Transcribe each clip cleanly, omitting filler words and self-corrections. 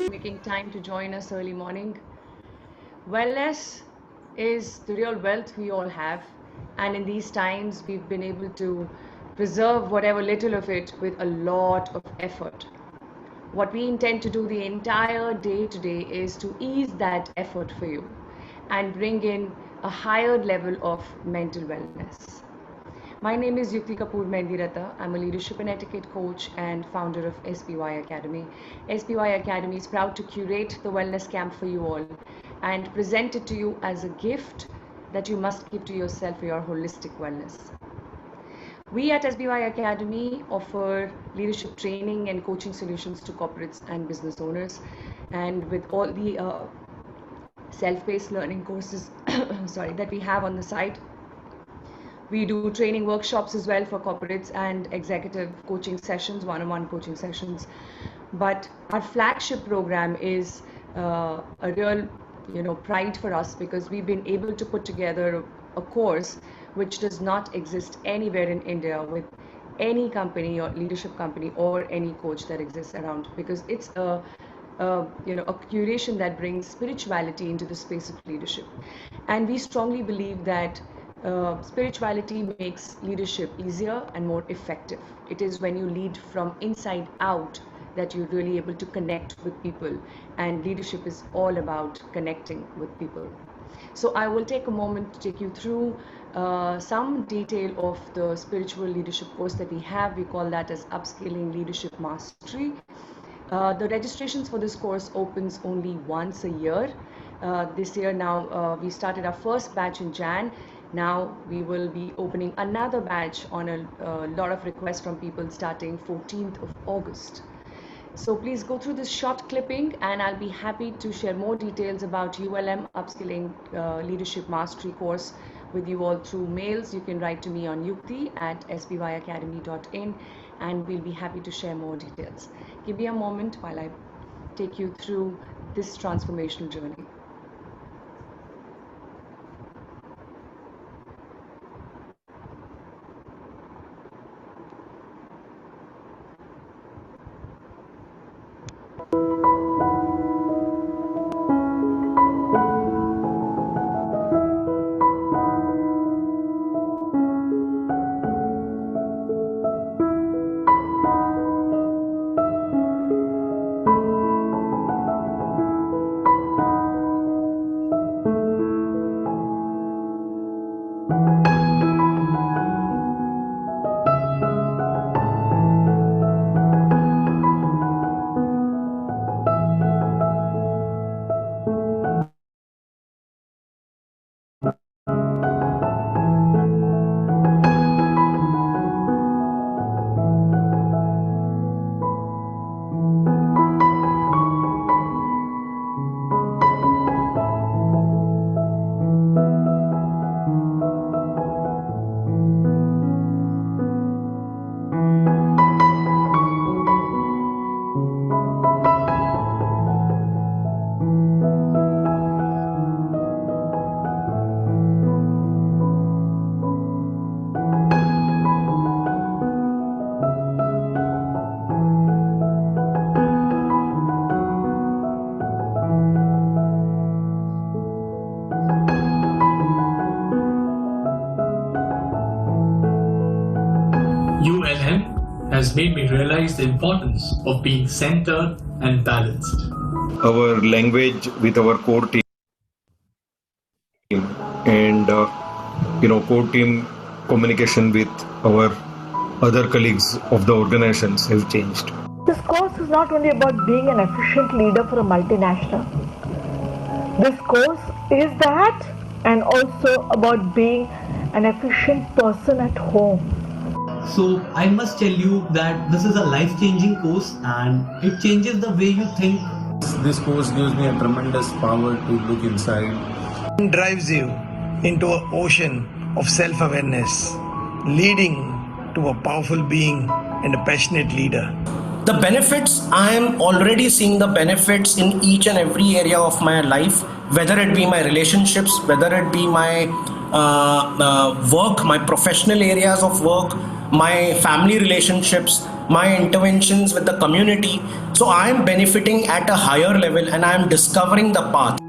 making time to join us early morning. Wellness is the real wealth we all have, and in these times, we've been able to preserve whatever little of it with a lot of effort. What we intend to do the entire day today is to ease that effort for you and bring in a higher level of mental wellness. My name is Yukti Kapoor Mendirata. I'm a leadership and etiquette coach and founder of SBY Academy. SBY Academy is proud to curate the wellness camp for you all and present it to you as a gift that you must give to yourself for your holistic wellness. We at SBY Academy offer leadership training and coaching solutions to corporates and business owners, and with all the self-paced learning courses that we have on the site. We do training workshops as well for corporates and executive coaching sessions, one-on-one coaching sessions. But our flagship program is a real pride for us, because we've been able to put together a course which does not exist anywhere in India with any company or leadership company or any coach that exists around, because it's a curation that brings spirituality into the space of leadership. And we strongly believe that spirituality makes leadership easier and more effective. It is when you lead from inside out that you're really able to connect with people, and leadership is all about connecting with people. So I will take a moment to take you through some detail of the spiritual leadership course that we have. We call that as Upscaling Leadership Mastery. The registrations for this course opens only once a year. This year now we started our first batch in Jan. Now we will be opening another batch on a lot of requests from people starting 14th of August. So please go through this short clipping, and I'll be happy to share more details about ULM Upskilling Leadership Mastery course with you all through mails. You can write to me on yukti@sbyacademy.in, and we'll be happy to share more details. Give me a moment while I take you through this transformational journey. ULM has made me realize the importance of being centered and balanced. Our language with our core team and core team communication with our other colleagues of the organizations have changed. This course is not only about being an efficient leader for a multinational. This course is that, and also about being an efficient person at home. So I must tell you that this is a life-changing course, and it changes the way you think. This course gives me a tremendous power to look inside. It drives you into an ocean of self-awareness, leading to a powerful being and a passionate leader. The benefits, I am already seeing the benefits in each and every area of my life, whether it be my relationships, whether it be my work, my professional areas of work, my family relationships, my interventions with the community. So I am benefiting at a higher level and I am discovering the path.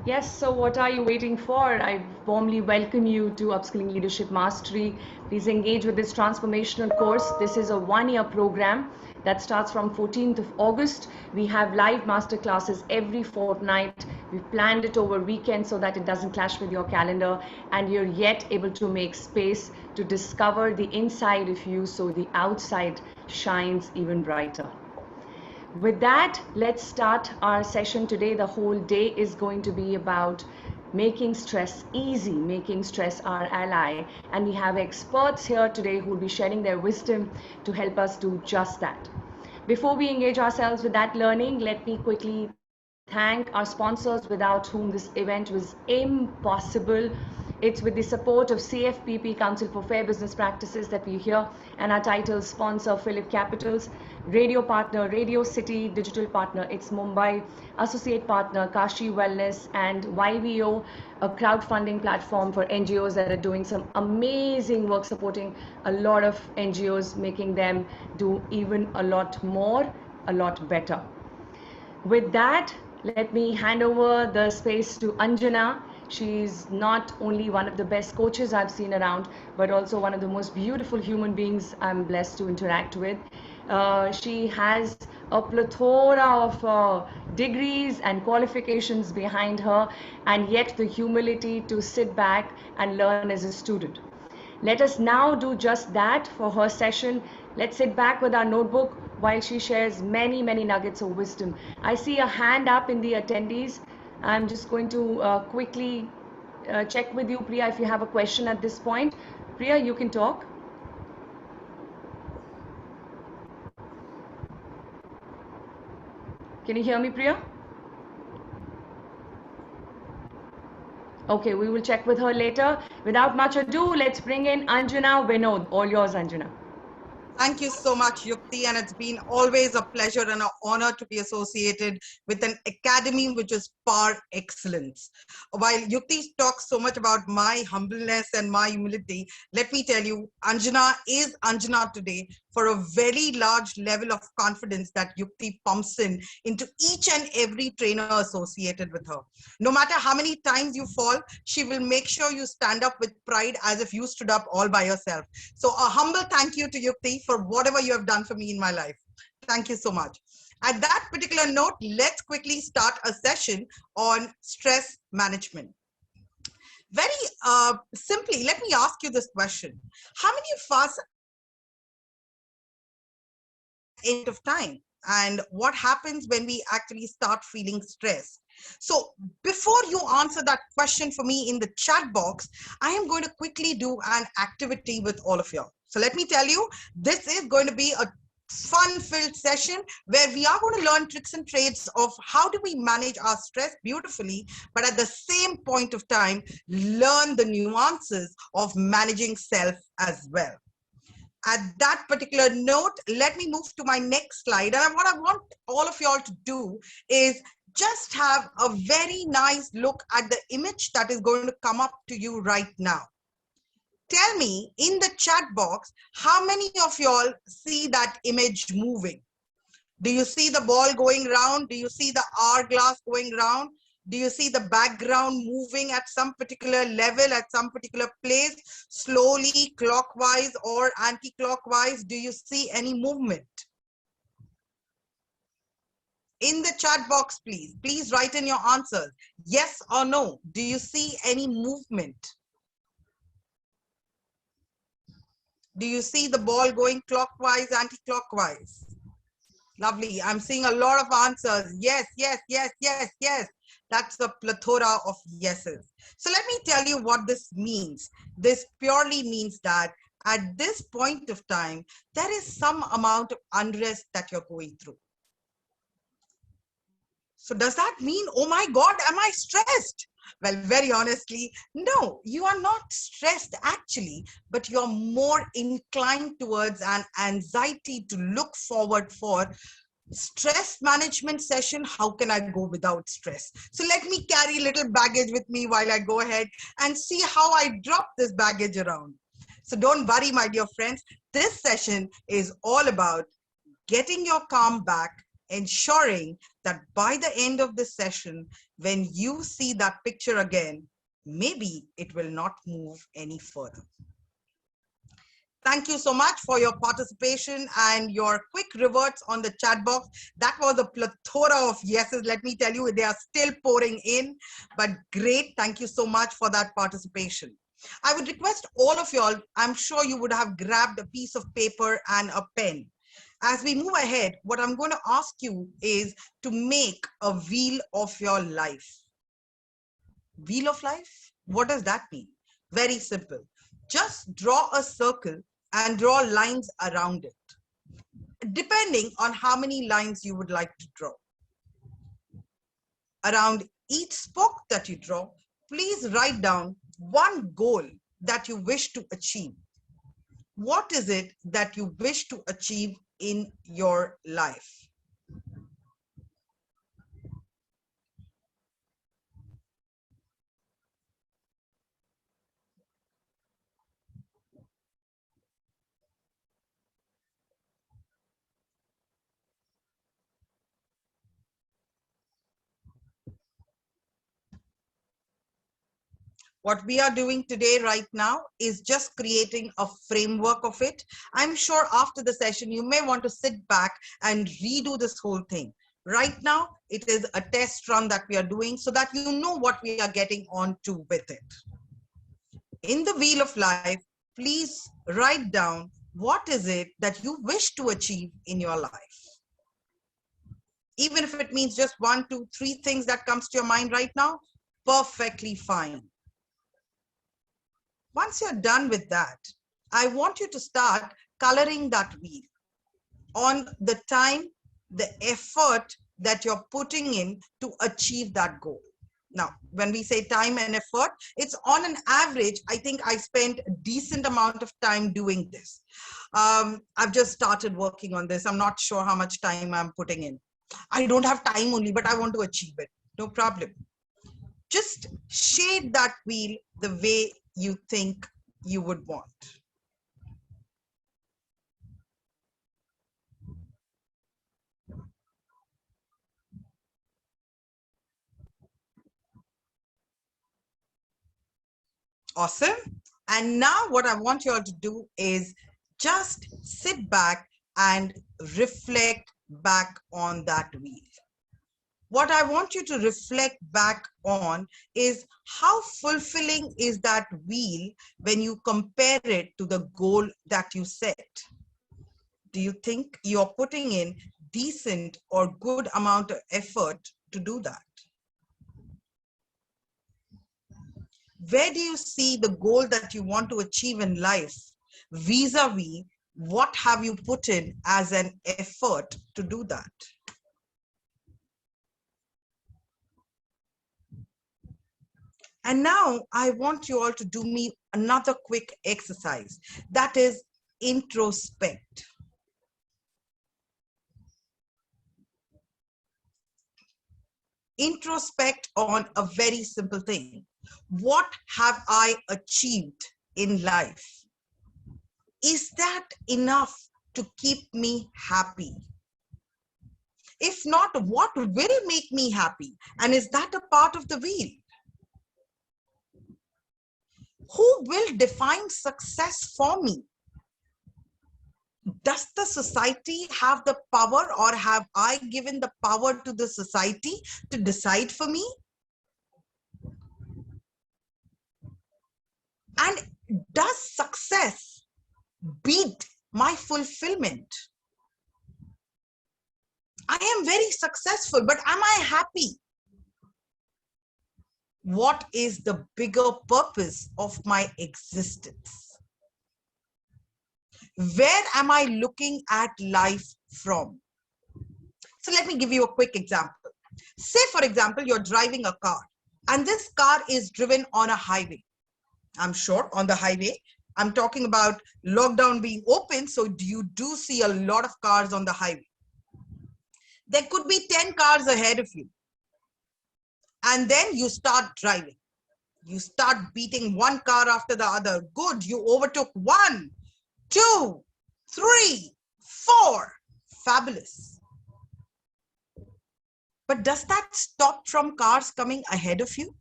Yes, so what are you waiting for? I warmly welcome you to Upskilling Leadership Mastery. Please engage with this transformational course. This is a one-year program that starts from 14th of August. We have live master classes every fortnight. We've planned it over weekends so that it doesn't clash with your calendar and you're yet able to make space to discover the inside of you so the outside shines even brighter. With that, let's start our session today. The whole day is going to be about making stress easy, making stress our ally. And we have experts here today who will be sharing their wisdom to help us do just that. Before we engage ourselves with that learning, let me quickly thank our sponsors without whom this event was impossible. It's with the support of CFPP, Council for Fair Business Practices, that we're here, and our title sponsor, Philip Capitals, radio partner, Radio City, digital partner, it's Mumbai, associate partner, Kashi Wellness, and YVO, a crowdfunding platform for NGOs that are doing some amazing work, supporting a lot of NGOs, making them do even a lot more, a lot better. With that, let me hand over the space to Anjana. She's not only one of the best coaches I've seen around, but also one of the most beautiful human beings I'm blessed to interact with. She has a plethora of degrees and qualifications behind her, and yet the humility to sit back and learn as a student. Let us now do just that for her session. Let's sit back with our notebook while she shares many, many nuggets of wisdom. I see a hand up in the attendees. I'm just going to quickly check with you, Priya, if you have a question at this point. Priya, you can talk. Can you hear me, Priya? Okay, we will check with her later. Without much ado, let's bring in Anjana Vinod. All yours, Anjana. Thank you so much, Yukti, and it's been always a pleasure and an honor to be associated with an academy which is par excellence. While Yukti talks so much about my humbleness and my humility, let me tell you, Anjana is Anjana today for a very large level of confidence that Yukti pumps into each and every trainer associated with her. No matter how many times you fall, she will make sure you stand up with pride as if you stood up all by yourself. So a humble thank you to Yukti for whatever you have done for me in my life. Thank you so much. At that particular note, let's quickly start a session on stress management. Very simply, let me ask you this question. How many of us end of time, and what happens when we actually start feeling stressed? So before you answer that question for me in the chat box, I am going to quickly do an activity with all of you. So let me tell you, this is going to be a fun-filled session where we are going to learn tricks and trades of how do we manage our stress beautifully, but at the same point of time, learn the nuances of managing self as well. At that particular note, let me move to my next slide. And what I want all of y'all to do is just have a very nice look at the image that is going to come up to you right now. Tell me in the chat box, how many of y'all see that image moving? Do you see the ball going round? Do you see the hourglass going round? Do you see the background moving at some particular level, at some particular place, slowly, clockwise or anti-clockwise? Do you see any movement? In the chat box, please. Please write in your answers. Yes or no. Do you see any movement? Do you see the ball going clockwise, anti-clockwise? Lovely. I'm seeing a lot of answers. Yes, yes, yes, yes, yes. That's a plethora of yeses. So let me tell you what this means. This purely means that at this point of time, there is some amount of unrest that you're going through. So does that mean, oh my God, am I stressed? Well, very honestly, no, you are not stressed actually, but you're more inclined towards an anxiety to look forward for Stress management session, how can I go without stress? So let me carry a little baggage with me while I go ahead and see how I drop this baggage around. So don't worry, my dear friends. This session is all about getting your calm back, ensuring that by the end of this session, when you see that picture again, maybe it will not move any further. Thank you so much for your participation and your quick reverts on the chat box. That was a plethora of yeses. Let me tell you, they are still pouring in, but great. Thank you so much for that participation. I would request all of y'all, I'm sure you would have grabbed a piece of paper and a pen. As we move ahead, what I'm going to ask you is to make a wheel of your life. Wheel of life? What does that mean? Very simple. Just draw a circle and draw lines around it, depending on how many lines you would like to draw. Around each spoke that you draw, please write down one goal that you wish to achieve. What is it that you wish to achieve in your life? What we are doing today right now is just creating a framework of it. I'm sure after the session, you may want to sit back and redo this whole thing. Right now, it is a test run that we are doing so that you know what we are getting onto with it. In the wheel of life, please write down what is it that you wish to achieve in your life. Even if it means just 1, 2, 3 things that comes to your mind right now, perfectly fine. Once you're done with that, I want you to start coloring that wheel on the time, the effort that you're putting in to achieve that goal. Now, when we say time and effort, it's on an average, I think I spent a decent amount of time doing this. I've just started working on this. I'm not sure how much time I'm putting in. I don't have time only, but I want to achieve it. No problem. Just shade that wheel the way you think you would want. Awesome. And now what I want you all to do is just sit back and reflect back on that wheel. What I want you to reflect back on is how fulfilling is that wheel when you compare it to the goal that you set. Do you think you're putting in decent or good amount of effort to do that? Where do you see the goal that you want to achieve in life vis-a-vis what have you put in as an effort to do that? And now I want you all to do me another quick exercise, that is introspect. Introspect on a very simple thing. What have I achieved in life? Is that enough to keep me happy? If not, what will make me happy? And is that a part of the wheel? Who will define success for me? Does the society have the power, or have I given the power to the society to decide for me? And does success beat my fulfillment? I am very successful, but am I happy? What is the bigger purpose of my existence? Where am I looking at life from? So let me give you a quick example. Say, for example, you're driving a car, and this car is driven on a highway. I'm sure on the highway, I'm talking about lockdown being open, so you do see a lot of cars on the highway. There could be 10 cars ahead of you. And then you start driving. You start beating one car after the other. Good, you overtook 1, 2, 3, 4. Fabulous. But does that stop from cars coming ahead of you?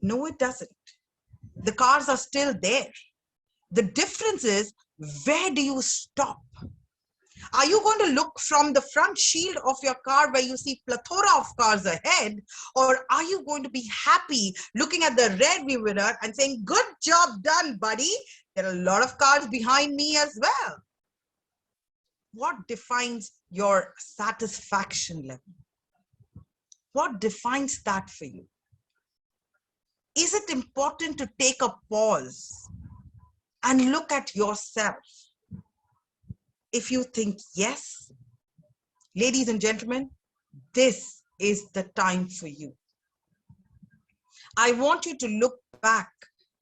No, it doesn't. The cars are still there. The difference is, where do you stop? Are you going to look from the front shield of your car where you see plethora of cars ahead? Or are you going to be happy looking at the rear view mirror and saying, good job done, buddy. There are a lot of cars behind me as well. What defines your satisfaction level? What defines that for you? Is it important to take a pause and look at yourself? If you think yes, ladies and gentlemen, this is the time for you. I want you to look back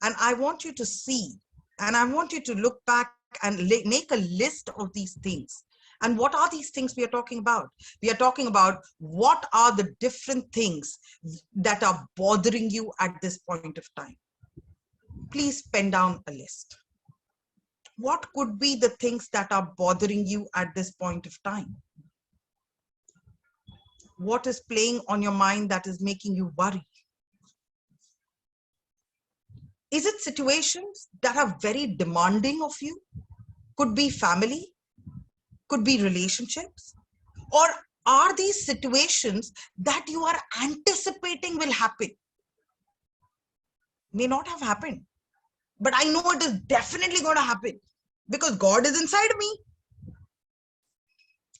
and I want you to see, and I want you to look back and make a list of these things. And what are these things we are talking about? We are talking about what are the different things that are bothering you at this point of time. Please pen down a list. What could be the things that are bothering you at this point of time? What is playing on your mind that is making you worry? Is it situations that are very demanding of you? Could be family, could be relationships, or are these situations that you are anticipating will happen? May not have happened, but I know it is definitely going to happen because God is inside me.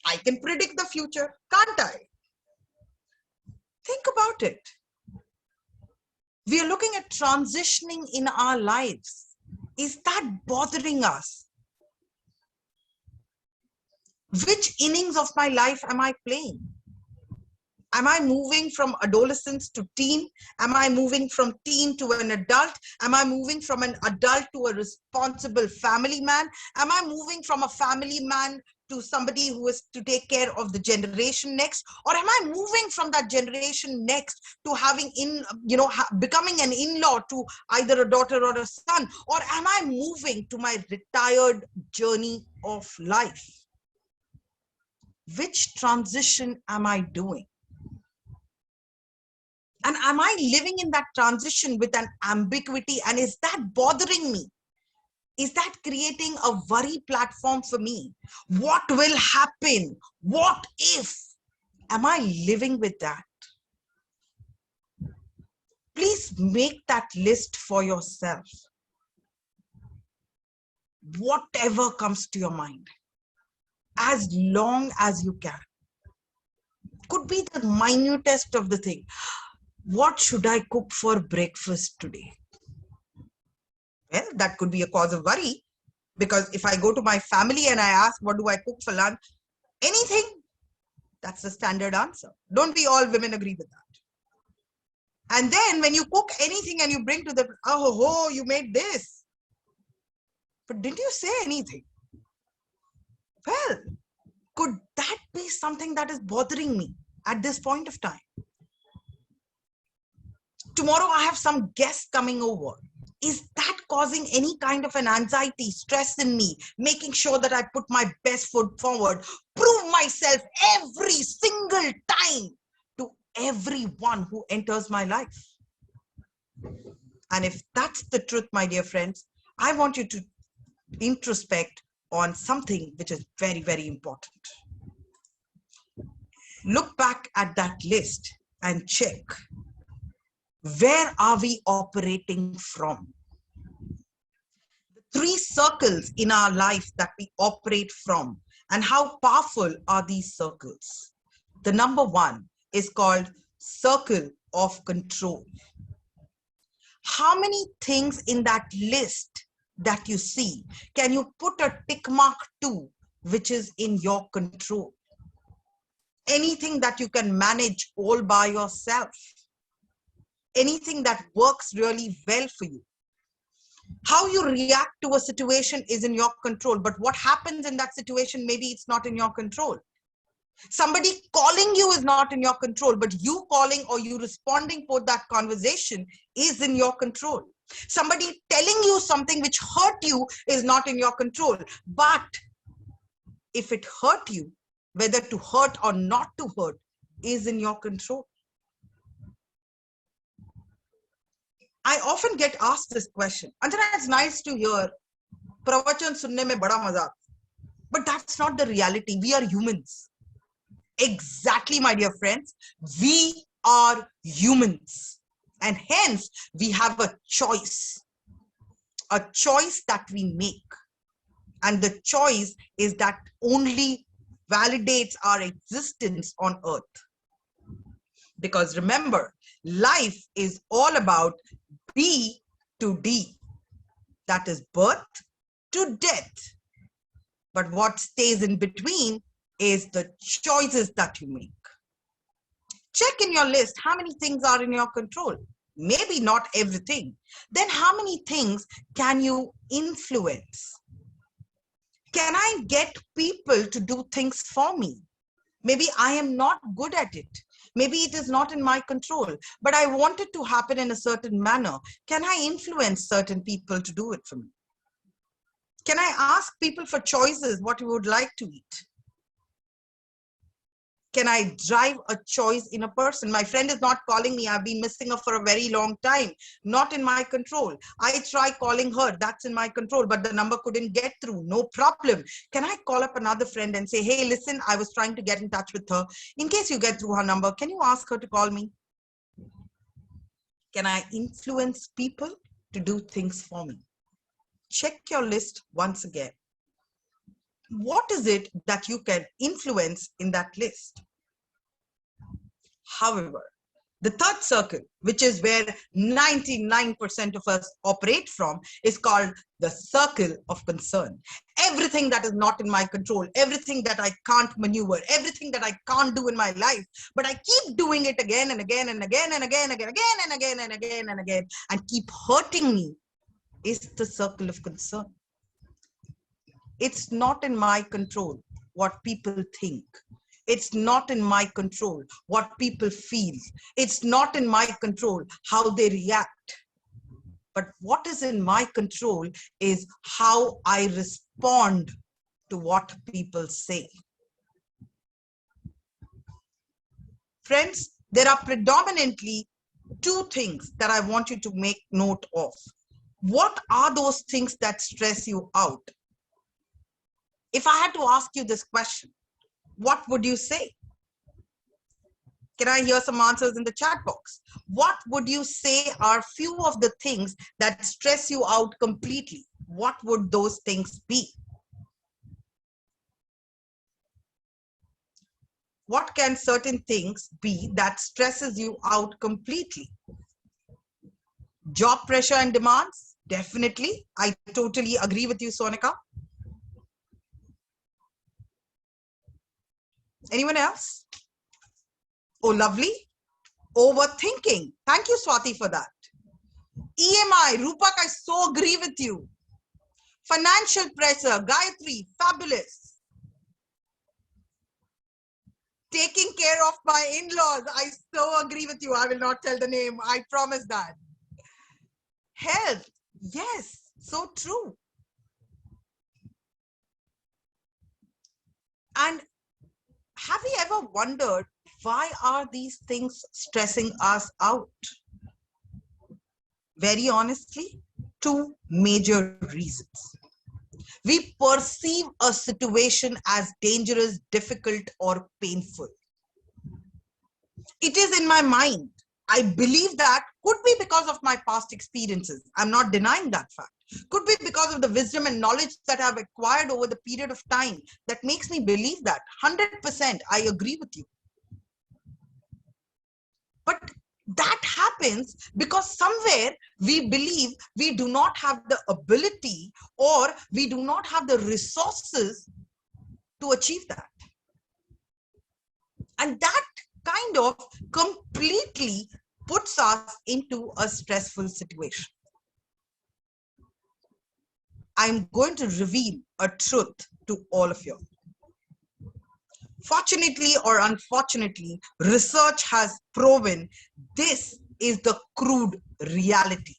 I can predict the future, can't I? Think about it. We are looking at transitioning in our lives. Is that bothering us? Which innings of my life am I playing? Am I moving from adolescence to teen? Am I moving from teen to an adult? Am I moving from an adult to a responsible family man? Am I moving from a family man to somebody who is to take care of the generation next? Or am I moving from that generation next to having becoming an in-law to either a daughter or a son? Or am I moving to my retired journey of life? Which transition am I doing? And am I living in that transition with an ambiguity? And is that bothering me? Is that creating a worry platform for me? What will happen? What if? Am I living with that? Please make that list for yourself. Whatever comes to your mind, as long as you can. Could be the minutest of the thing. What should I cook for breakfast today? Well, that could be a cause of worry, because if I go to my family and I ask, what do I cook for lunch? Anything. That's the standard answer. Don't we all women agree with that? And then when you cook anything and you bring to them, oh, you made this. But didn't you say anything? Well, could that be something that is bothering me at this point of time? Tomorrow I have some guests coming over. Is that causing any kind of an anxiety, stress in me, making sure that I put my best foot forward, prove myself every single time to everyone who enters my life? And if that's the truth, my dear friends, I want you to introspect on something which is very, very important. Look back at that list and check. Where are we operating from? The 3 circles in our life that we operate from, and how powerful are these circles? The number 1 is called circle of control. How many things in that list that you see can you put a tick mark to, which is in your control? Anything that you can manage all by yourself. Anything that works really well for you. How you react to a situation is in your control, but what happens in that situation, maybe it's not in your control. Somebody calling you is not in your control, but you calling or you responding for that conversation is in your control. Somebody telling you something which hurt you is not in your control. But if it hurt you, whether to hurt or not to hurt is in your control. I often get asked this question. Anjana, it's nice to hear pravachan sunne mein bada maza. But that's not the reality. We are humans. Exactly, my dear friends. We are humans. And hence, we have a choice that we make. And the choice is that only validates our existence on earth. Because remember, life is all about B to D. That is birth to death. But what stays in between is the choices that you make. Check in your list how many things are in your control. Maybe not everything. Then how many things can you influence? Can I get people to do things for me? Maybe I am not good at it. Maybe it is not in my control, but I want it to happen in a certain manner. Can I influence certain people to do it for me? Can I ask people for choices, what you would like to eat? Can I drive a choice in a person? My friend is not calling me. I've been missing her for a very long time. Not in my control. I try calling her. That's in my control, but the number couldn't get through. No problem. Can I call up another friend and say, hey, listen, I was trying to get in touch with her. In case you get through her number, can you ask her to call me? Can I influence people to do things for me? Check your list once again. What is it that you can influence in that list? However, the third circle, which is where 99% of us operate from, is called the circle of concern. Everything that is not in my control, everything that I can't maneuver, everything that I can't do in my life, but I keep doing it again and again and again and again and again and again and again and again and keep hurting me, is the circle of concern. It's not in my control what people think. It's not in my control what people feel. It's not in my control how they react. But what is in my control is how I respond to what people say. Friends, there are predominantly two things that I want you to make note of. What are those things that stress you out? If I had to ask you this question, what would you say? Can I hear some answers in the chat box? What would you say are few of the things that stress you out completely? What would those things be? What can certain things be that stresses you out completely? Job pressure and demands? Definitely. I totally agree with you, Sonika. Anyone else? Oh, lovely. Overthinking. Thank you, Swati, for that. EMI, Rupak, I so agree with you. Financial pressure, Gayatri, fabulous. Taking care of my in-laws, I so agree with you. I will not tell the name, I promise that. Health, yes, so true. And have you ever wondered why are these things stressing us out? Very honestly, two major reasons. We perceive a situation as dangerous, difficult, or painful. It is in my mind. I believe that could be because of my past experiences. I'm not denying that fact. Could be because of the wisdom and knowledge that I've acquired over the period of time that makes me believe that. 100%, I agree with you. But that happens because somewhere we believe we do not have the ability or we do not have the resources to achieve that. And that kind of completely puts us into a stressful situation. I'm going to reveal a truth to all of you. Fortunately or unfortunately, research has proven this is the crude reality.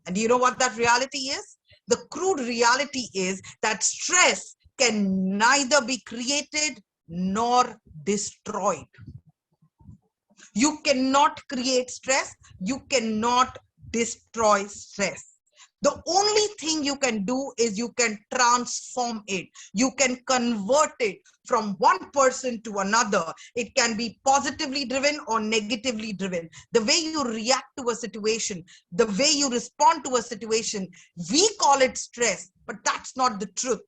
And do you know what that reality is? The crude reality is that stress can neither be created nor destroyed. You cannot create stress. You cannot destroy stress. The only thing you can do is you can transform it. You can convert it from one person to another. It can be positively driven or negatively driven. The way you react to a situation, the way you respond to a situation, we call it stress, but that's not the truth.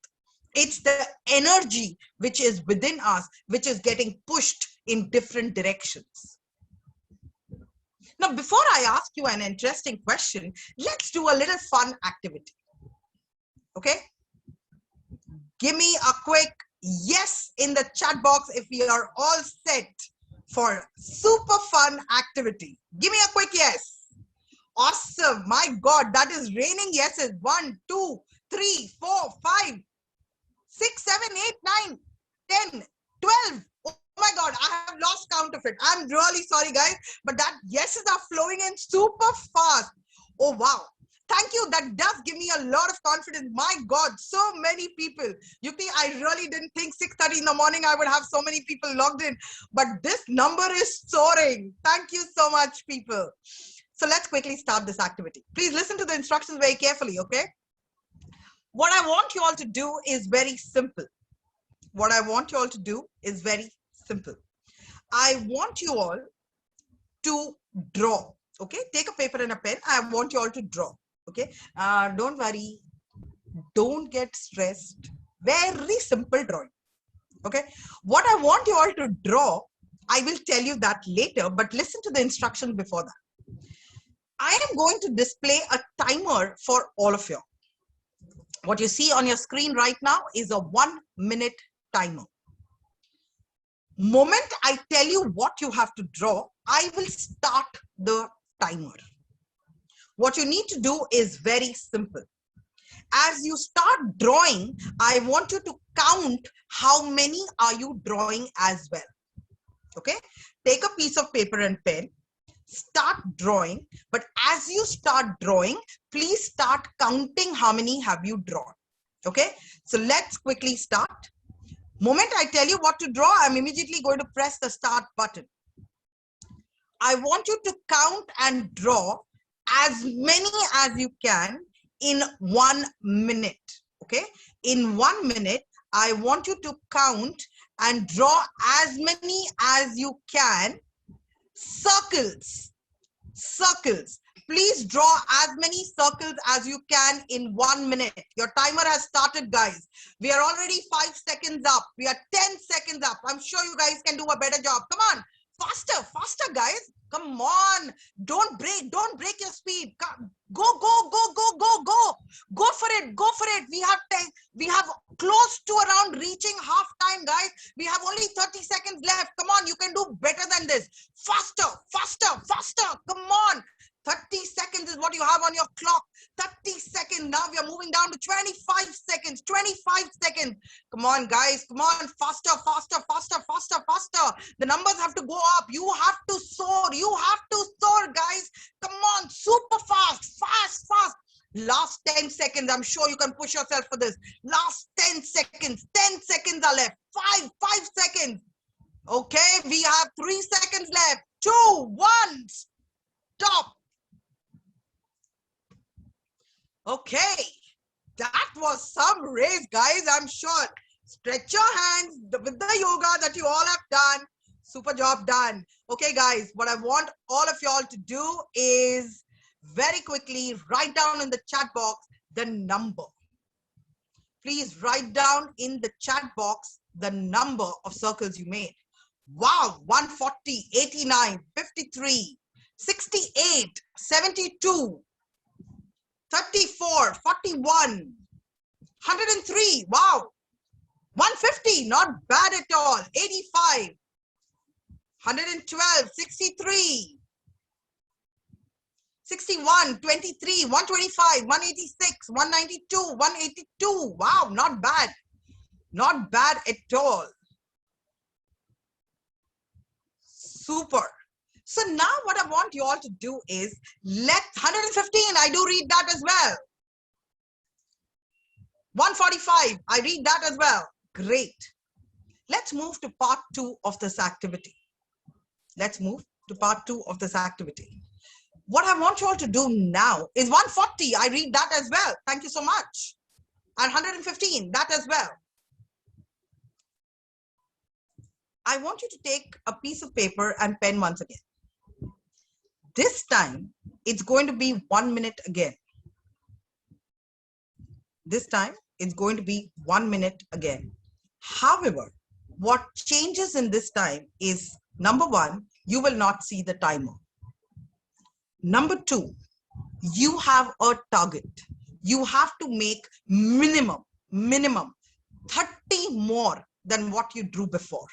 It's the energy which is within us, which is getting pushed in different directions. Now, before I ask you an interesting question, let's do a little fun activity. Okay? Give me a quick yes in the chat box if we are all set for super fun activity. Give me a quick yes. Awesome. My God, that is raining yeses. 1, 2, 3, 4, 5, 6, 7, 8, 9, 10, 12. Oh my God, I have lost count of it. I'm really sorry, guys, but that yeses are flowing in super fast. Oh, wow. Thank you. That does give me a lot of confidence. My God, so many people. Yukti, I really didn't think 6:30 in the morning I would have so many people logged in, but this number is soaring. Thank you so much, people. So let's quickly start this activity. Please listen to the instructions very carefully, okay? What I want you all to do is very simple. What I want you all to do is very simple. I want you all to draw, okay? Take a paper and a pen. I want you all to draw, okay? Don't worry. Don't get stressed. Very simple drawing, okay? What I want you all to draw, I will tell you that later, but listen to the instructions before that. I am going to display a timer for all of you. What you see on your screen right now is a 1-minute timer. Moment I tell you what you have to draw, I will start the timer. What you need to do is very simple. As you start drawing, I want you to count how many are you drawing as well. Okay? Take a piece of paper and pen. Start drawing, but as you start drawing, please start counting how many have you drawn. Okay, so let's quickly start. Moment I tell you what to draw, I'm immediately going to press the start button. I want you to count and draw as many as you can in 1 minute. Okay, in 1 minute, I want you to count and draw as many as you can. Circles. Please draw as many circles as you can in 1 minute. Your timer has started, guys. We are already 5 seconds up. We are 10 seconds up. I'm sure you guys can do a better job. Come on, faster, guys. Come on. Don't break your speed. Come. Go for it. We have close to around reaching half time, guys. We have only 30 seconds left. Come on, you can do better than this. Faster. Come on. 30 seconds is what you have on your clock. 30 seconds. Now we are moving down to 25 seconds. 25 seconds. Come on, guys. Come on. Faster. The numbers have to go up. You have to soar. Guys. Come on. Super fast. Last 10 seconds. I'm sure you can push yourself for this. Last 10 seconds. 10 seconds are left. 5 seconds. Okay. We have 3 seconds left. 2, 1. Stop. Okay, that was some race, guys. I'm sure. Stretch your hands with the yoga that you all have done. Super job done. Okay, guys, what I want all of y'all to do is very quickly write down in the chat box the number. Please write down in the chat box the number of circles you made. Wow, 140, 89, 53, 68, 72, 34, 41, 103, wow, 150, not bad at all, 85, 112, 63, 61, 23, 125, 186, 192, 182, wow, not bad at all. Super. So now what I want you all to do is, let 115, I do read that as well. 145, I read that as well. Great. Let's move to part 2 of this activity. Let's move to part 2 of this activity. What I want you all to do now is 140, I read that as well. Thank you so much. And 115, that as well. I want you to take a piece of paper and pen once again. This time, it's going to be 1 minute again. This time, it's going to be 1 minute again. However, what changes in this time is, number one, you will not see the timer. Number two, you have a target. You have to make minimum 30 more than what you drew before.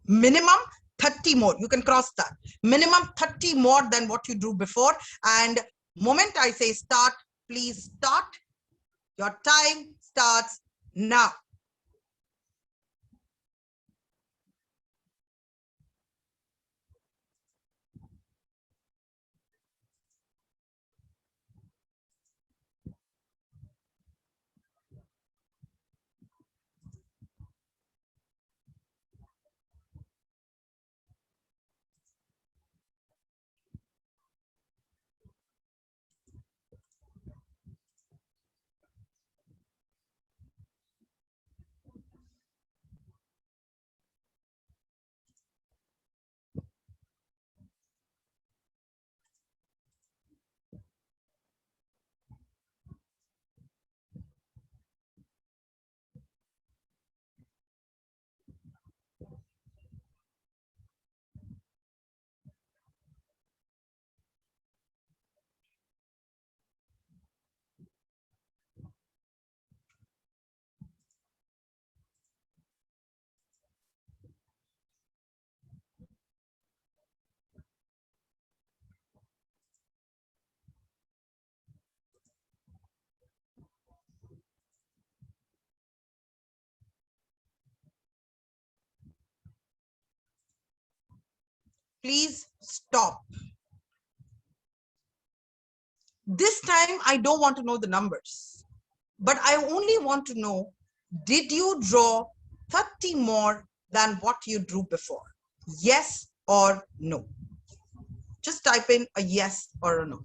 Minimum 30 more. You can cross that. Minimum 30 more than what you drew before. And moment I say start, please start. Your time starts now. Please stop. This time, I don't want to know the numbers, but I only want to know, did you draw 30 more than what you drew before? Yes or no? Just type in a yes or a no.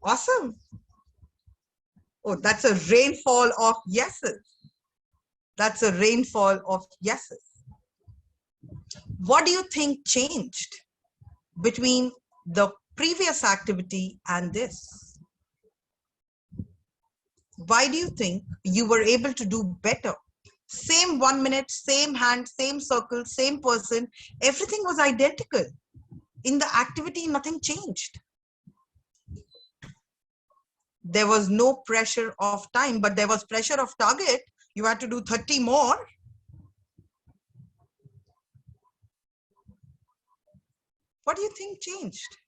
Awesome. Oh, that's a rainfall of yeses. That's a rainfall of yeses. What do you think changed between the previous activity and this? Why do you think you were able to do better? Same 1 minute, same hand, same circle, same person, everything was identical. In the activity, nothing changed. There was no pressure of time, but there was pressure of target. You had to do 30 more. What do you think changed?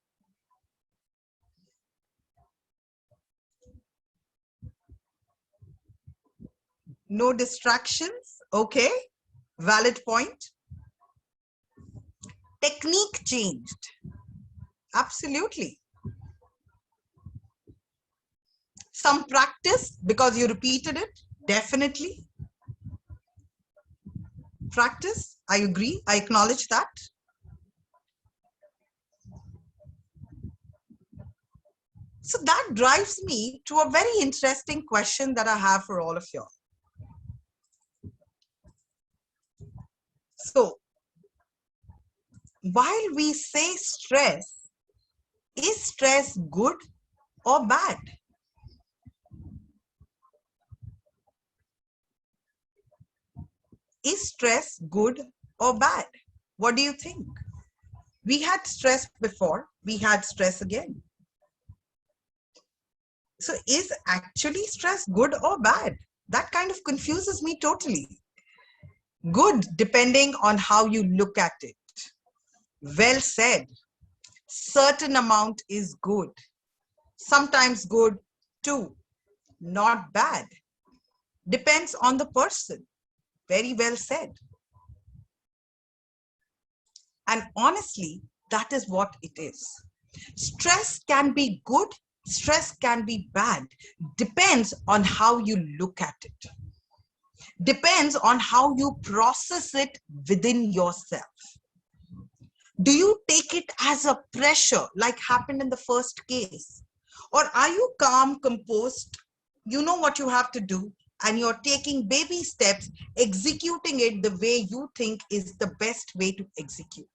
No distractions. Okay. Valid point. Technique changed. Absolutely. Some practice because you repeated it. Definitely. Practice. I agree. I acknowledge that. So that drives me to a very interesting question that I have for all of you. So, while we say stress, is stress good or bad? Is stress good or bad? What do you think? We had stress before, we had stress again. So is actually stress good or bad? That kind of confuses me totally. Good, depending on how you look at it. Well said. Certain amount is good. Sometimes good too. Not bad. Depends on the person. Very well said. And honestly, that is what it is. Stress can be good, stress can be bad. Depends on how you look at it. Depends on how you process it within yourself. Do you take it as a pressure like happened in the first case? Or are you calm, composed? You know what you have to do and you're taking baby steps, executing it the way you think is the best way to execute.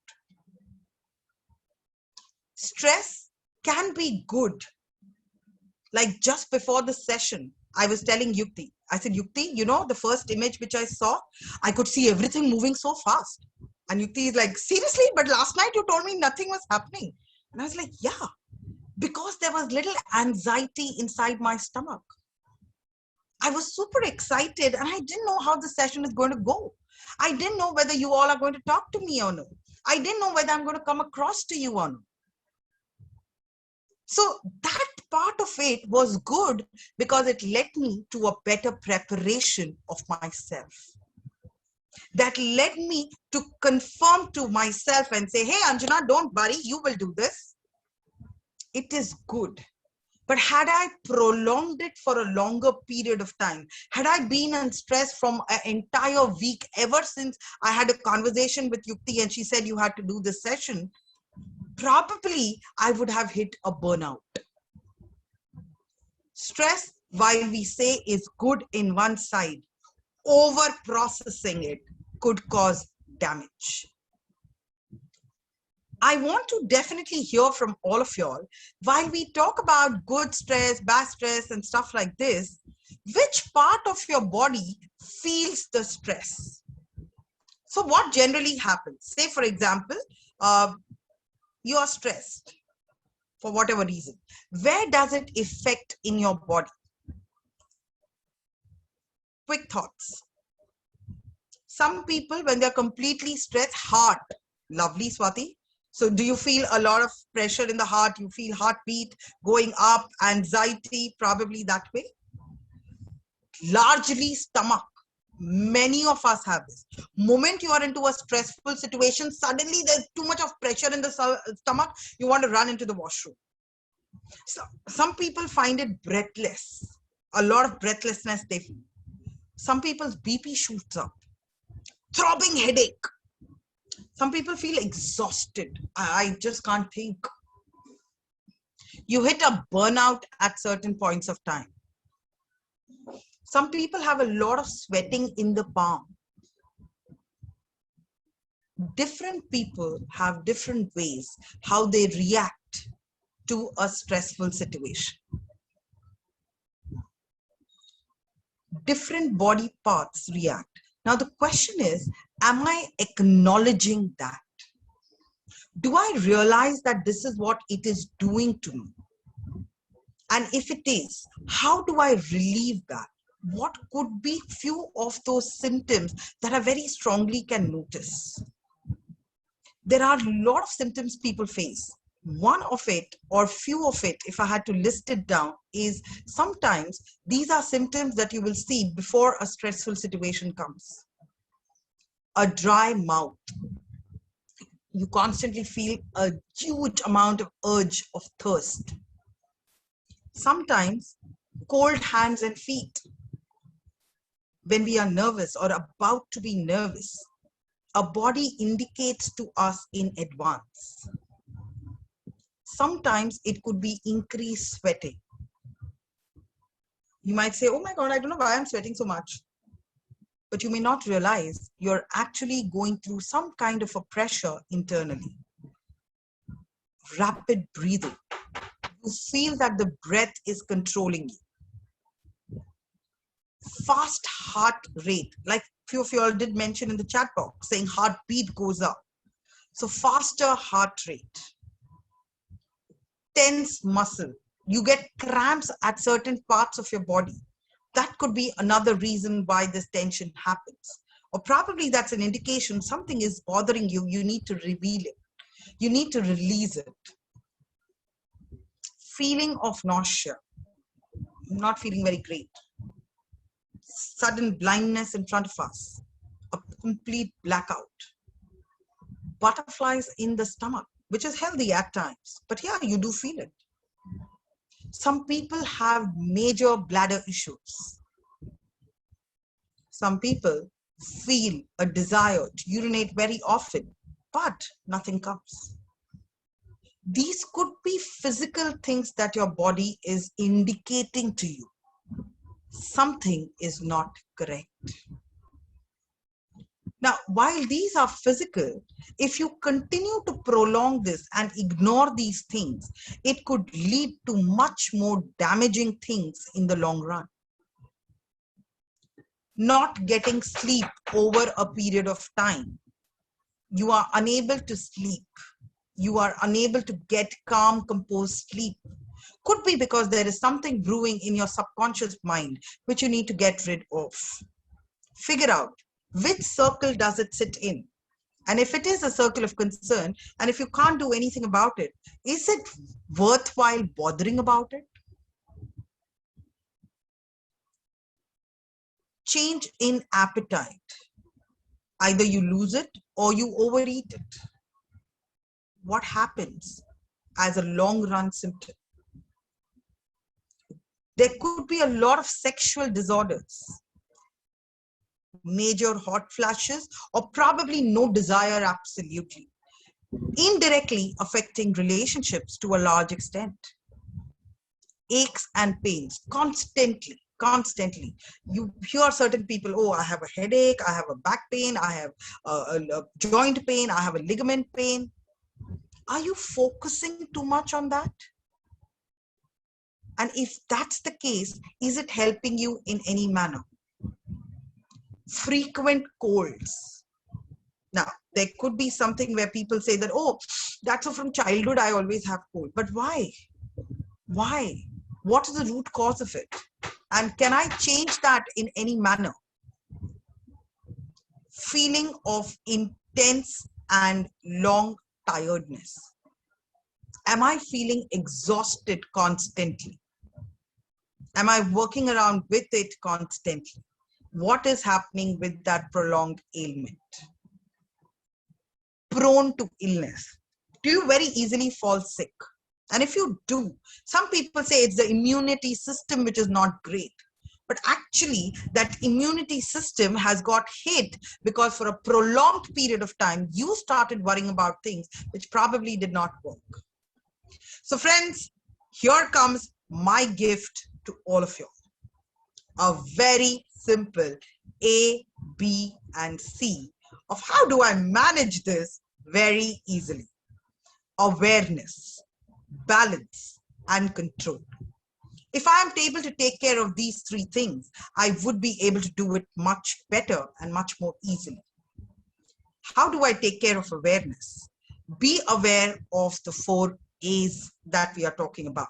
Stress can be good. Like just before the session, I was telling Yukti, I said, Yukti, you know, the first image which I saw, I could see everything moving so fast. And Yukti is like, seriously? But last night you told me nothing was happening. And I was like, yeah, because there was little anxiety inside my stomach. I was super excited and I didn't know how the session is going to go. I didn't know whether you all are going to talk to me or no. I didn't know whether I'm going to come across to you or no. So that part of it was good because it led me to a better preparation of myself. That led me to confirm to myself and say, hey, Anjana, don't worry, you will do this. It is good. But had I prolonged it for a longer period of time, had I been in stress from an entire week, ever since I had a conversation with Yukti and she said you had to do this session, probably I would have hit a burnout. Stress, while we say is good in one side, over processing it could cause damage. I want to definitely hear from all of y'all. While we talk about good stress, bad stress, and stuff like this, which part of your body feels the stress? So what generally happens? Say, for example, you are stressed for whatever reason. Where does it affect in your body? Quick thoughts. Some people, when they're completely stressed, heart. Lovely, Swati. So do you feel a lot of pressure in the heart? You feel heartbeat going up, anxiety, probably that way. Largely stomach. Many of us have this. Moment you are into a stressful situation, suddenly there's too much of pressure in the stomach, you want to run into the washroom. So some people find it breathless. A lot of breathlessness they feel. Some people's BP shoots up. Throbbing headache. Some people feel exhausted. I just can't think. You hit a burnout at certain points of time. Some people have a lot of sweating in the palm. Different people have different ways how they react to a stressful situation. Different body parts react. Now the question is, am I acknowledging that? Do I realize that this is what it is doing to me? And if it is, how do I relieve that? What could be few of those symptoms that I very strongly can notice? There are a lot of symptoms people face. One of it or few of it, if I had to list it down, is sometimes these are symptoms that you will see before a stressful situation comes. A dry mouth. You constantly feel a huge amount of urge of thirst. Sometimes cold hands and feet. When we are nervous or about to be nervous, our body indicates to us in advance. Sometimes it could be increased sweating. You might say, oh my God, I don't know why I'm sweating so much. But you may not realize you're actually going through some kind of a pressure internally. Rapid breathing. You feel that the breath is controlling you. Fast heart rate, like few of you all did mention in the chat box, saying heartbeat goes up. So faster heart rate. Tense muscle. You get cramps at certain parts of your body. That could be another reason why this tension happens. Or probably that's an indication something is bothering you. You need to reveal it. You need to release it. Feeling of nausea. Not feeling very great. Sudden blindness in front of us. complete blackout. Butterflies in the stomach, which is healthy at times, but yeah, you do feel it. Some people have major bladder issues. Some people feel a desire to urinate very often, but nothing comes. These could be physical things that your body is indicating to you. Something is not correct. Now, while these are physical, if you continue to prolong this and ignore these things, it could lead to much more damaging things in the long run. Not getting sleep over a period of time. You are unable to sleep. You are unable to get calm, composed sleep. Could be because there is something brewing in your subconscious mind, which you need to get rid of. Figure out which circle does it sit in. And if it is a circle of concern, and if you can't do anything about it, is it worthwhile bothering about it? Change in appetite. Either you lose it or you overeat it. What happens as a long run symptom? There could be a lot of sexual disorders, major hot flashes, or probably no desire absolutely, indirectly affecting relationships to a large extent. Aches and pains constantly. You hear certain people, oh, I have a headache, I have a back pain, I have a joint pain, I have a ligament pain. Are you focusing too much on that? And if that's the case, is it helping you in any manner? Frequent colds. Now, there could be something where people say that, oh, that's from childhood, I always have cold. But why? Why? What is the root cause of it? And can I change that in any manner? Feeling of intense and long tiredness. Am I feeling exhausted constantly? Am I working around with it constantly? What is happening with that prolonged ailment? Prone to illness. Do you very easily fall sick? And if you do, some people say it's the immunity system which is not great. But actually, that immunity system has got hit because for a prolonged period of time, you started worrying about things which probably did not work. So friends, here comes my gift to all of you. A very simple A, B, and C of how do I manage this very easily. Awareness, balance, and control. If I am able to take care of these three things, I would be able to do it much better and much more easily. How do I take care of awareness? Be aware of the 4 A's that we are talking about.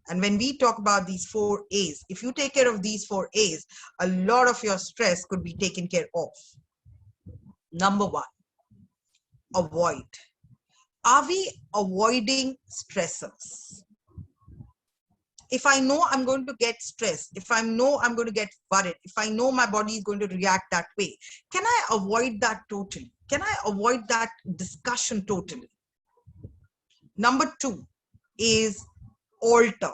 And when we talk about these 4 A's, if you take care of these 4 A's, a lot of your stress could be taken care of. Number 1, avoid. Are we avoiding stressors? If I know I'm going to get stressed, if I know I'm going to get worried, if I know my body is going to react that way, can I avoid that totally? Can I avoid that discussion totally? Number 2 is alter.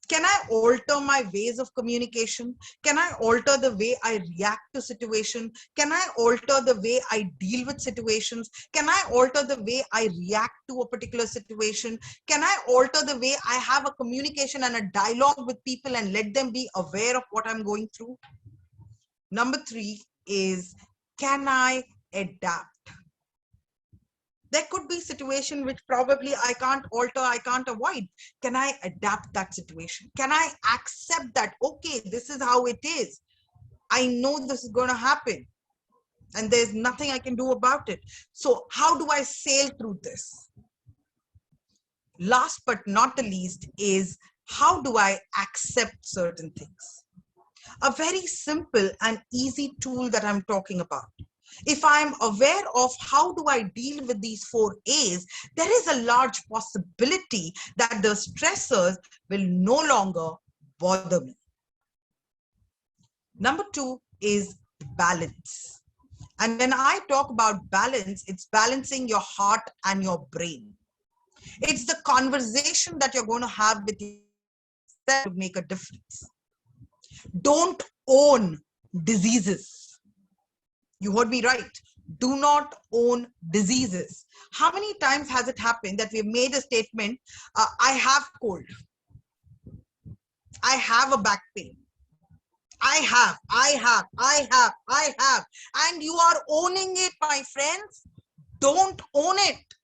Can I alter my ways of communication? Can I alter the way I react to situation? Can I alter the way I deal with situations? Can I alter the way I react to a particular situation? Can I alter the way I have a communication and a dialogue with people and let them be aware of what I'm going through? Number 3 is, can I adapt? There could be a situation which probably I can't alter, I can't avoid. Can I adapt that situation? Can I accept that, okay, this is how it is. I know this is going to happen and there's nothing I can do about it. So how do I sail through this? Last but not the least is, how do I accept certain things? A very simple and easy tool that I'm talking about. If I'm aware of how do I deal with these 4 A's, there is a large possibility that the stressors will no longer bother me. Number 2 is balance. And when I talk about balance, it's balancing your heart and your brain. It's the conversation that you're going to have with yourself to make a difference. Don't own diseases. You heard me right. Do not own diseases. How many times has it happened that we've made a statement, I have cold, I have a back pain, I have, and you are owning it, my friends. Don't own it.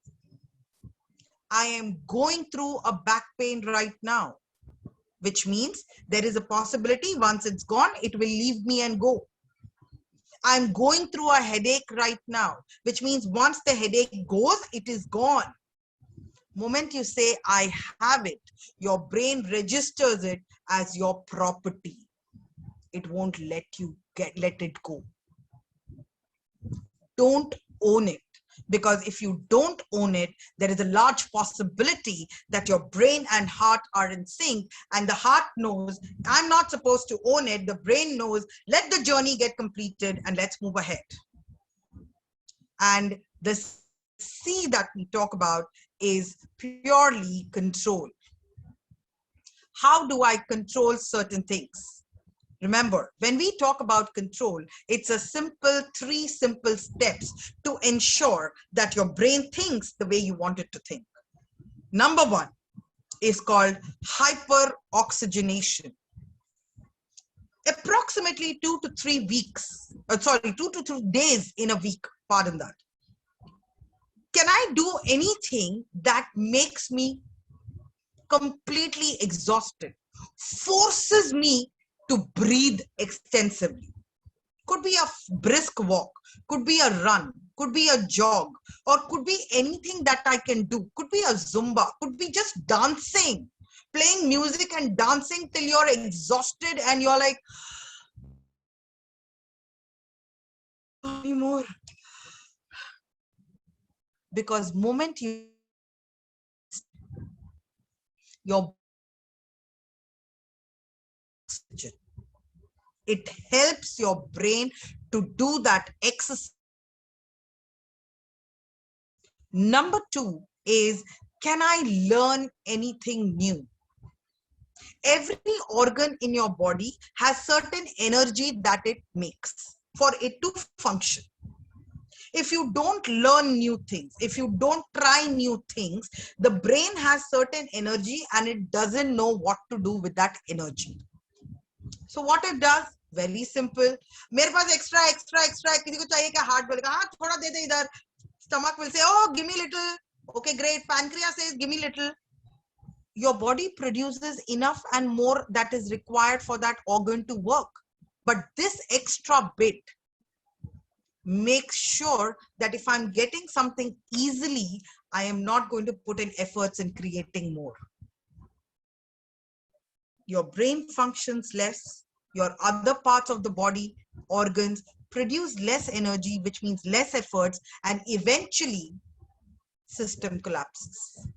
I am going through a back pain right now, which means there is a possibility once it's gone, it will leave me and go. I'm going through a headache right now, which means once the headache goes, it is gone. Moment you say, I have it, your brain registers it as your property. It won't let it go. Don't own it. Because if you don't own it, there is a large possibility that your brain and heart are in sync, and the heart knows, I'm not supposed to own it. The brain knows, let the journey get completed and let's move ahead. And the C that we talk about is purely control. How do I control certain things? Remember, when we talk about control, it's a three simple steps to ensure that your brain thinks the way you want it to think. Number one is called hyperoxygenation. Approximately 2 to 3 weeks, 2 to 3 days in a week, pardon that. Can I do anything that makes me completely exhausted, forces me to breathe extensively? Could be a brisk walk, could be a run, could be a jog, or could be anything that I can do. Could be a Zumba, could be just dancing, playing music and dancing till you're exhausted and you're like, anymore. Because moment your oxygen, it helps your brain to do that exercise. Number two is, can I learn anything new? Every organ in your body has certain energy that it makes for it to function. If you don't learn new things, if you don't try new things, the brain has certain energy and it doesn't know what to do with that energy. So what it does, very simple. मेरे पास extra. किसी को चाहिए क्या? Heart बोलेगा हाँ थोड़ा दे दे इधर. Stomach will say, oh, give me little. Okay, great. Pancreas says, give me little. Your body produces enough and more that is required for that organ to work. But this extra bit makes sure that if I'm getting something easily, I am not going to put in efforts in creating more. Your brain functions less. Your other parts of the body, organs, produce less energy, which means less efforts, and eventually system collapses.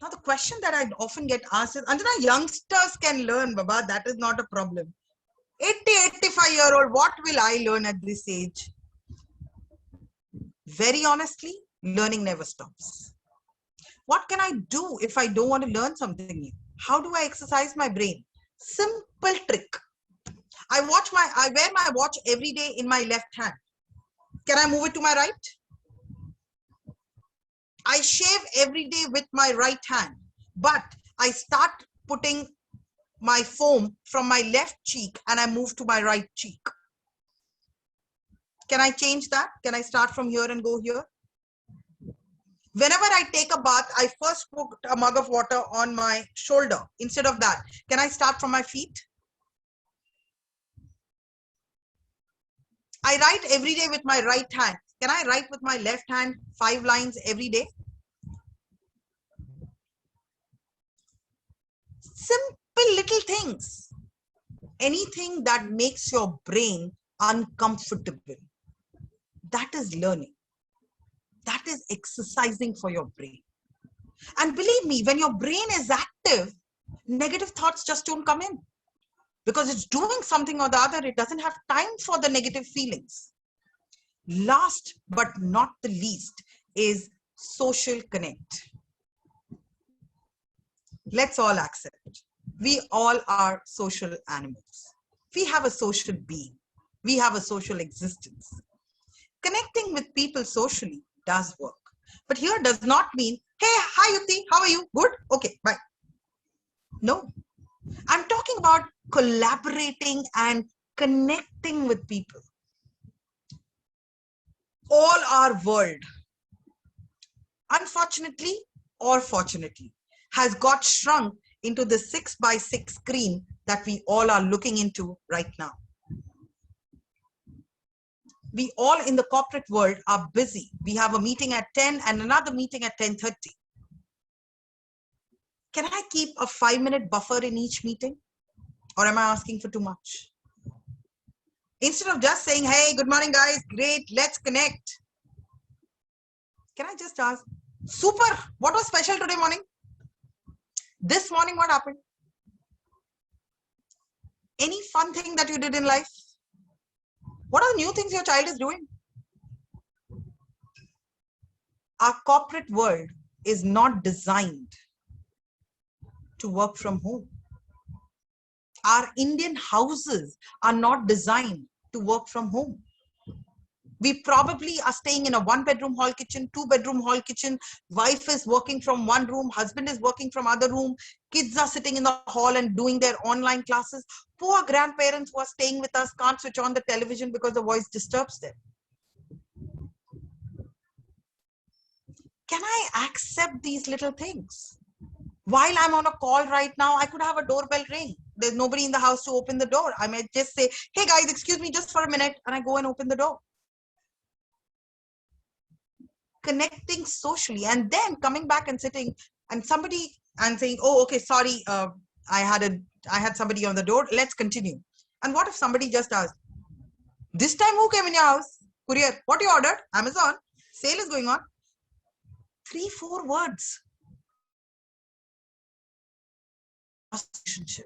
Now the question that I often get asked is, Anjana, youngsters can learn, Baba, that is not a problem. 80, 85-year-old, what will I learn at this age? Very honestly, learning never stops. What can I do if I don't want to learn something new? How do I exercise my brain? Simple trick. I wear my watch every day in my left hand. Can I move it to my right? I shave every day with my right hand, but I start putting my foam from my left cheek and I move to my right cheek. Can I change that? Can I start from here and go here? Whenever I take a bath, I first put a mug of water on my shoulder. Instead of that, can I start from my feet? I write every day with my right hand. Can I write with my left hand 5 lines every day? Simple little things. Anything that makes your brain uncomfortable. That is learning. That is exercising for your brain. And believe me, when your brain is active, negative thoughts just don't come in. Because it's doing something or the other, it doesn't have time for the negative feelings. last but not the least is social connect. Let's all accept. We all are social animals. We have a social being. We have a social existence. Connecting with people socially does work. But here does not mean, hey, hi Yuti, how are you? Good? Okay, bye. No. I'm talking about collaborating and connecting with people. All our world, unfortunately or fortunately, has got shrunk into the 6x6 screen that we all are looking into right now. We all in the corporate world are busy. We have a meeting at 10 and another meeting at 10:30. Can I keep a 5-minute buffer in each meeting? Or am I asking for too much? Instead of just saying, hey, good morning, guys, great, let's connect. Can I just ask, super, what was special today morning? This morning, what happened? Any fun thing that you did in life? What are the new things your child is doing? Our corporate world is not designed to work from home. Our Indian houses are not designed to work from home. We probably are staying in a 1-bedroom hall kitchen, 2-bedroom hall kitchen. Wife is working from one room, husband is working from other room. Kids are sitting in the hall and doing their online classes. Poor grandparents who are staying with us can't switch on the television because the voice disturbs them. Can I accept these little things? While I'm on a call right now, I could have a doorbell ring. There's nobody in the house to open the door. I might just say, hey guys, excuse me just for a minute, and I go and open the door. Connecting socially and then coming back and sitting and somebody and saying, oh, okay, sorry, I had somebody on the door. Let's continue. And what if somebody just asked, this time who came in your house? Courier, what you ordered? Amazon. Sale is going on. 3-4 words. Relationship.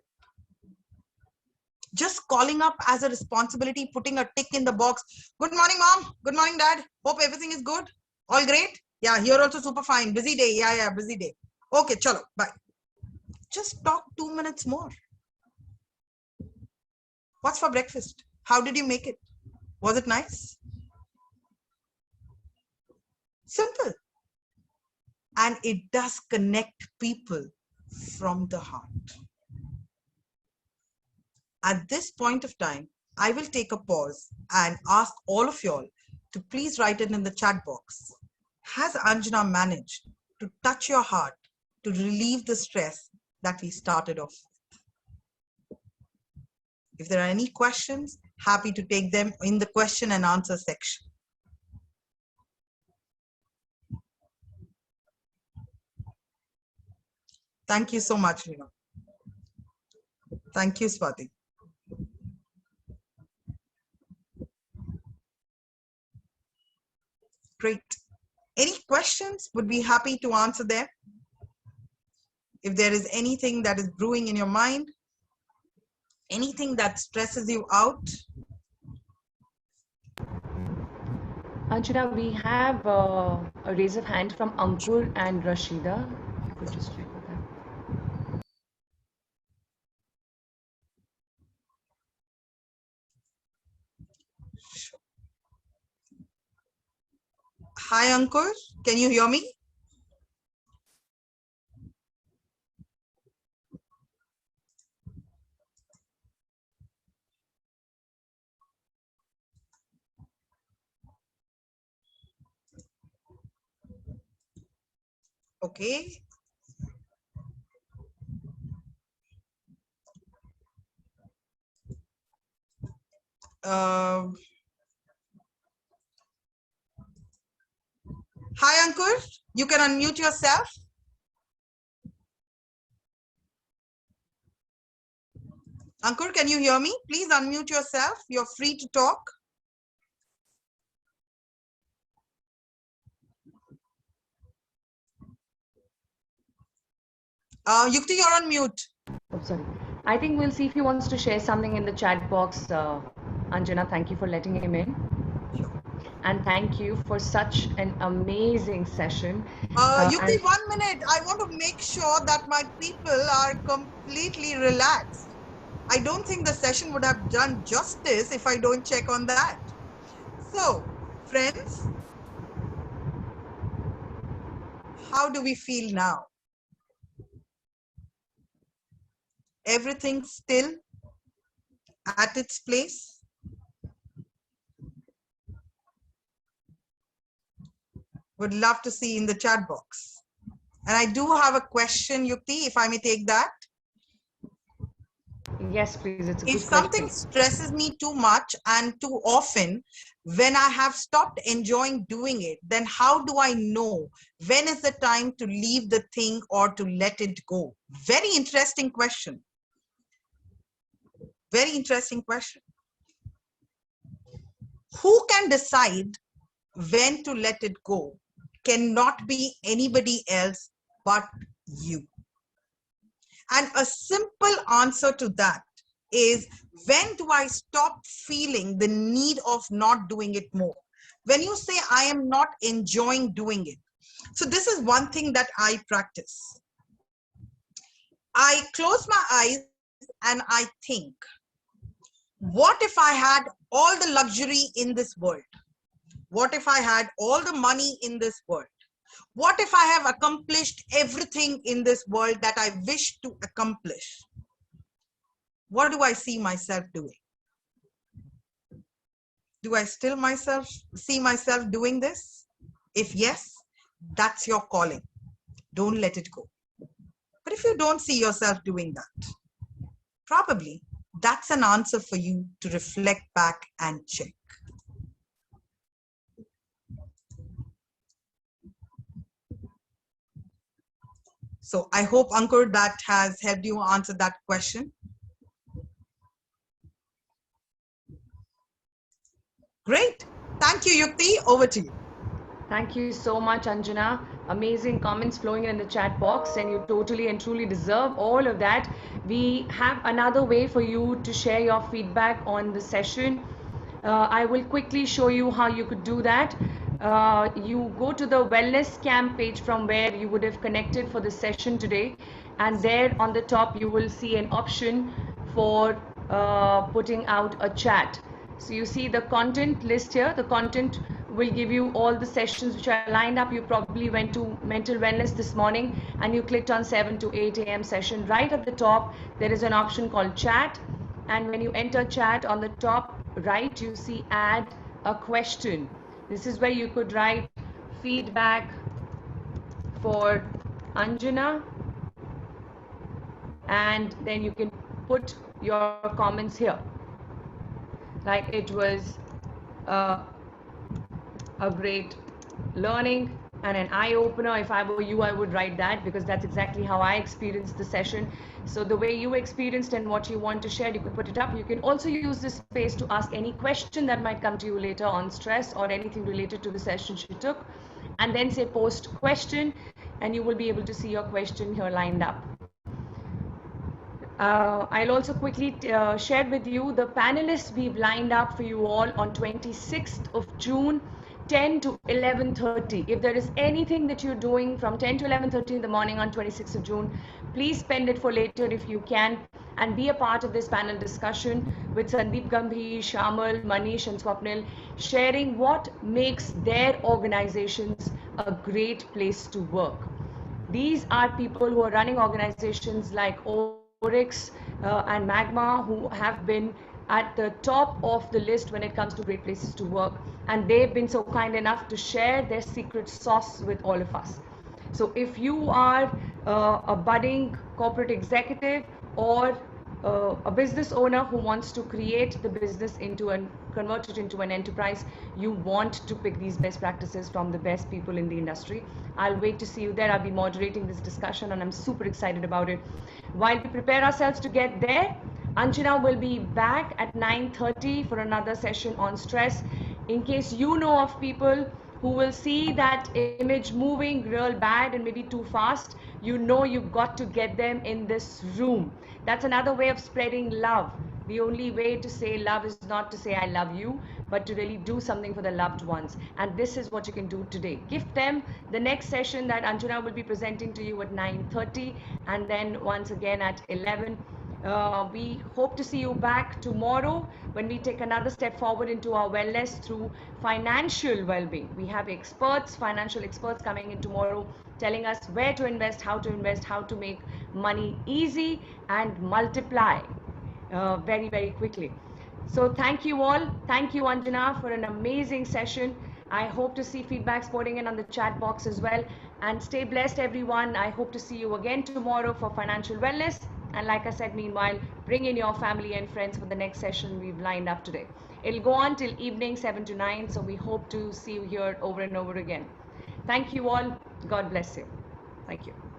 Just calling up as a responsibility, putting a tick in the box. Good morning, mom. Good morning, dad. Hope everything is good. All great? Yeah, here also super fine. Busy day. Yeah, busy day. Okay, chalo, bye. Just talk 2 minutes more. What's for breakfast? How did you make it? Was it nice? Simple. And it does connect people from the heart. At this point of time, I will take a pause and ask all of y'all to please write it in the chat box. Has Anjana managed to touch your heart to relieve the stress that we started off with? If there are any questions, happy to take them in the question and answer section. Thank you so much, Rina. Thank you, Swati. Great. Any questions? Would be happy to answer them. If there is anything that is brewing in your mind, anything that stresses you out. Anjana, we have a raise of hand from Ankur and Rashida. If you could just check with them. Hi, Ankur. Can you hear me? Okay. Hi, Ankur. You can unmute yourself. Ankur, can you hear me? Please unmute yourself. You're free to talk. Yukti, you're on mute. Oh, sorry. I think we'll see if he wants to share something in the chat box. Anjana, thank you for letting him in. and thank you for such an amazing session. Yukti, 1 minute. I want to make sure that my people are completely relaxed. I don't think the session would have done justice if I don't check on that. So, friends, how do we feel now? Everything still at its place? Would love to see in the chat box. And I do have a question, Yukti, if I may take that. Yes, please. It's a good If something question. stresses me too much and too often, when I have stopped enjoying doing it, then how do I know when is the time to leave the thing or to let it go? Very interesting question. Very interesting question. Who can decide when to let it go? Cannot be anybody else but you. And a simple answer to that is, when do I stop feeling the need of not doing it more? When you say, I am not enjoying doing it. So this is one thing that I practice. I close my eyes and I think, what if I had all the luxury in this world? What if I had all the money in this world? What if I have accomplished everything in this world that I wish to accomplish? What do I see myself doing? Do I still see myself doing this? If yes, that's your calling. Don't let it go. But if you don't see yourself doing that, probably that's an answer for you to reflect back and check. So I hope, Ankur, that has helped you answer that question. Great. Thank you, Yukti. Over to you. Thank you so much, Anjana. Amazing comments flowing in the chat box, and you totally and truly deserve all of that. We have another way for you to share your feedback on the session. I will quickly show you how you could do that. You go to the wellness camp page from where you would have connected for the session today, and there on the top you will see an option for putting out a chat. So you see the content list here. The content will give you all the sessions which are lined up. You probably went to mental wellness this morning and you clicked on 7 to 8 a.m. session. Right at the top there is an option called chat, and when you enter chat, on the top right you see add a question. This is where you could write feedback for Anjana, and then you can put your comments here. Like, it was a great learning and an eye-opener. If I were you, I would write that, because that's exactly how I experienced the session. So the way you experienced and what you want to share, you could put it up. You can also use this space to ask any question that might come to you later on stress or anything related to the session she took, and then say post question, and you will be able to see your question here lined up. I'll also quickly share with you the panelists we've lined up for you all on 26th of June, 10 to 11:30. If there is anything that you're doing from 10 to 11:30 in the morning on 26th of June, please spend it for later if you can, and be a part of this panel discussion with Sandeep Gambhir, Shamal, Manish and Swapnil, sharing what makes their organizations a great place to work. These are people who are running organizations like Oryx and Magma, who have been at the top of the list when it comes to great places to work, and they've been so kind enough to share their secret sauce with all of us. So if you are a budding corporate executive or a business owner who wants to create the business into and convert it into an enterprise, you want to pick these best practices from the best people in the industry. I'll wait to see you there. I'll be moderating this discussion and I'm super excited about it. While we prepare ourselves to get there, Anjana will be back at 9:30 for another session on stress. In case you know of people who will see that image moving real bad and maybe too fast, you know you've got to get them in this room. That's another way of spreading love. The only way to say love is not to say I love you, but to really do something for the loved ones. And this is what you can do today. Gift them. The next session that Anjana will be presenting to you at 9:30, and then once again at 11. We hope to see you back tomorrow when we take another step forward into our wellness through financial well-being. We have experts, financial experts coming in tomorrow telling us where to invest, how to make money easy and multiply very, very quickly. So thank you all. Thank you, Anjana, for an amazing session. I hope to see feedbacks pouring in on the chat box as well. And stay blessed, everyone. I hope to see you again tomorrow for financial wellness. And like I said, meanwhile, bring in your family and friends for the next session we've lined up today. It'll go on till evening 7 to 9. So we hope to see you here over and over again. Thank you all. God bless you. Thank you.